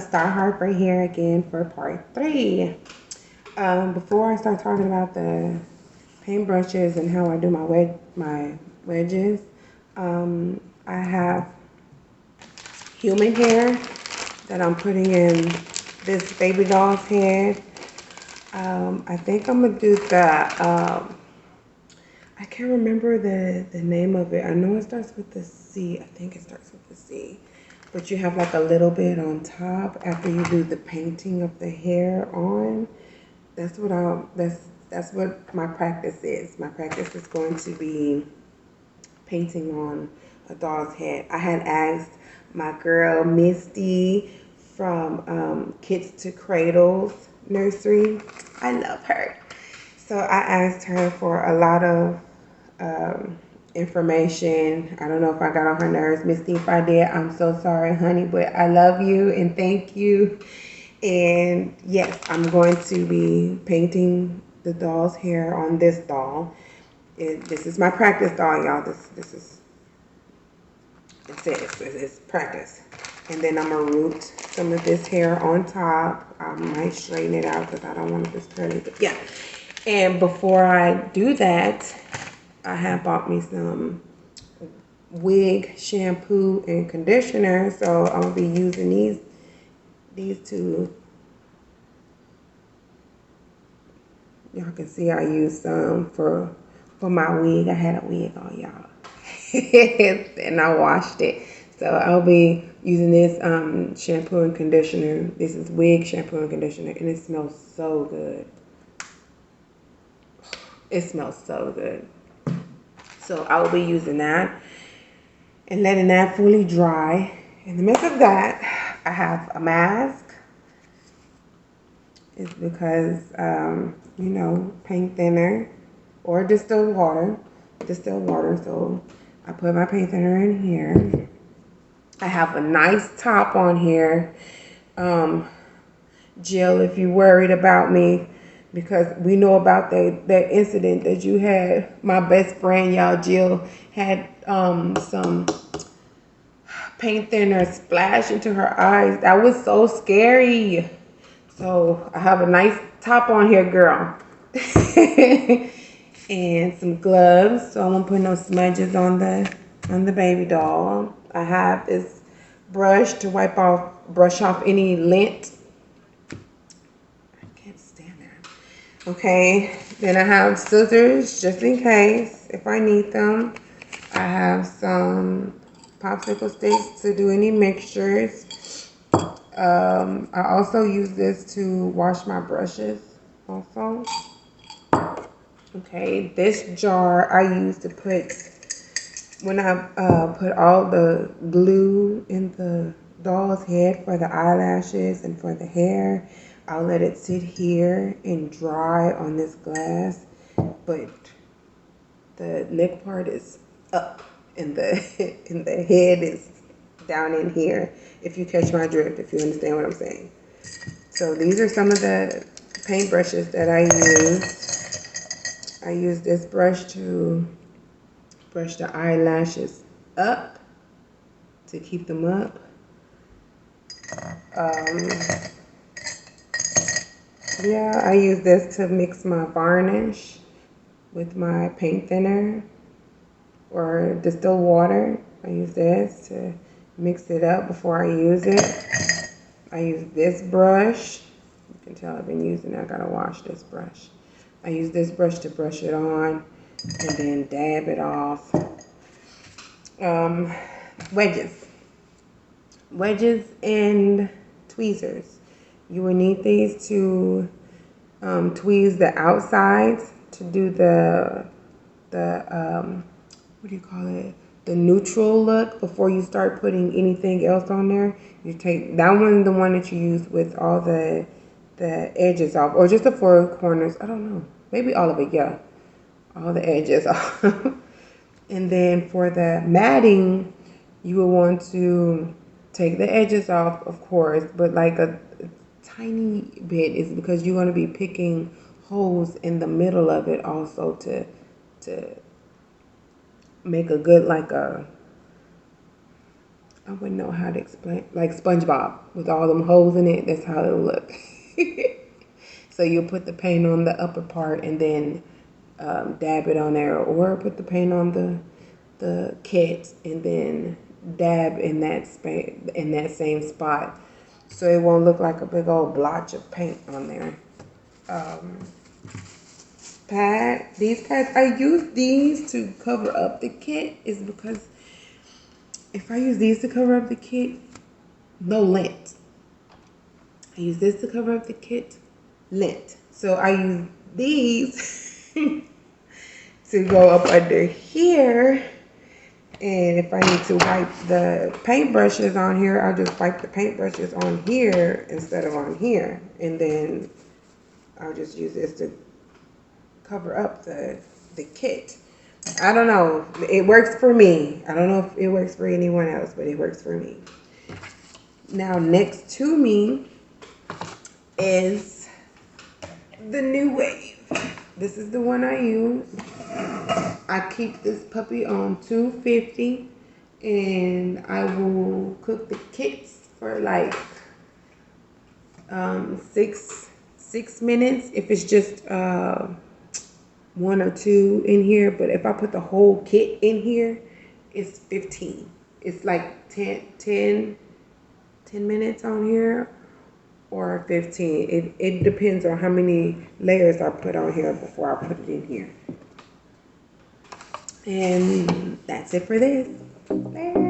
Mrs.StarrHarper here again for part 3. Before I start talking about the paintbrushes and how I do my wedges, I have human hair that I'm putting in this baby doll's head. I think I'm gonna do the I can't remember the name of it. I know it starts with the C. I think it starts with the C. But you have like a little bit on top after you do the painting of the hair on. That's what my practice is. My practice is going to be painting on a doll's head. I had asked my girl Misty from Kids to Cradles Nursery. I love her. So I asked her for a lot of information. I don't know if I got on her nerves, Misty. If I did, I'm so sorry, honey, but I love you and thank you. And yes, I'm going to be painting the doll's hair on this doll. This is my practice doll, y'all. This is it's practice. And then I'm gonna root some of this hair on top. I might straighten it out because I don't want it this curly, but yeah. And before I do that, I have bought me some wig shampoo and conditioner, so I'm gonna be using these two. Y'all can see I used some for my wig. I had a wig on, y'all, and I washed it. So I'll be using this shampoo and conditioner. This is wig shampoo and conditioner, and it smells so good. It smells so good. So I will be using that and letting that fully dry. In the midst of that, I have a mask. It's because, you know, paint thinner or distilled water. So I put my paint thinner in here. I have a nice top on here. Jill, if you're worried about me, because we know about that incident that you had. My best friend, y'all, Jill, had some paint thinner splash into her eyes. That was so scary. So I have a nice top on here, girl. And some gloves, so I won't put no smudges on the baby doll. I have this brush to brush off any lint. Okay, then I have scissors just in case if I need them. I have some popsicle sticks to do any mixtures. I also use this to wash my brushes also. Okay, this jar I use to put, when I put all the glue in the doll's head for the eyelashes and for the hair, I'll let it sit here and dry on this glass, but the neck part is up and the and the head is down in here, if you catch my drift, if you understand what I'm saying. So these are some of the paint brushes that I use. I use this brush to brush the eyelashes up, to keep them up. Yeah, I use this to mix my varnish with my paint thinner or distilled water. I use this to mix it up before I use it. I use this brush. You can tell I've been using it. I gotta wash this brush. I use this brush to brush it on and then dab it off. Wedges and tweezers. You will need these to tweeze the outsides to do the what do you call it? The neutral look before you start putting anything else on there. You take that one, the one that you use with all the edges off, or just the four corners. I don't know. Maybe all of it, yeah. All the edges off. And then for the matting, you will want to take the edges off, of course, but like a tiny bit is because you're going to be picking holes in the middle of it also to make a good, like a I wouldn't know how to explain. Like SpongeBob with all them holes in it. That's how it'll look. So you'll put the paint on the upper part and then dab it on there, or put the paint on the kit and then dab in that same spot, so it won't look like a big old blotch of paint on there. These pads, I use these to cover up the kit, is because if I use these to cover up the kit, no lint. I use this to cover up the kit, lint. So I use these to go up under here. And if I need to wipe the paintbrushes on here, I'll just wipe the paintbrushes on here instead of on here. And then I'll just use this to cover up the kit. I don't know. It works for me. I don't know if it works for anyone else, but it works for me. Now, next to me is the New Wave. This is the one I use. I keep this puppy on 250, and I will cook the kits for like 6 minutes if it's just 1 or 2 in here. But if I put the whole kit in here, it's 15. It's like 10 minutes on here, or 15. It depends on how many layers I put on here before I put it in here. And that's it for this. Bye.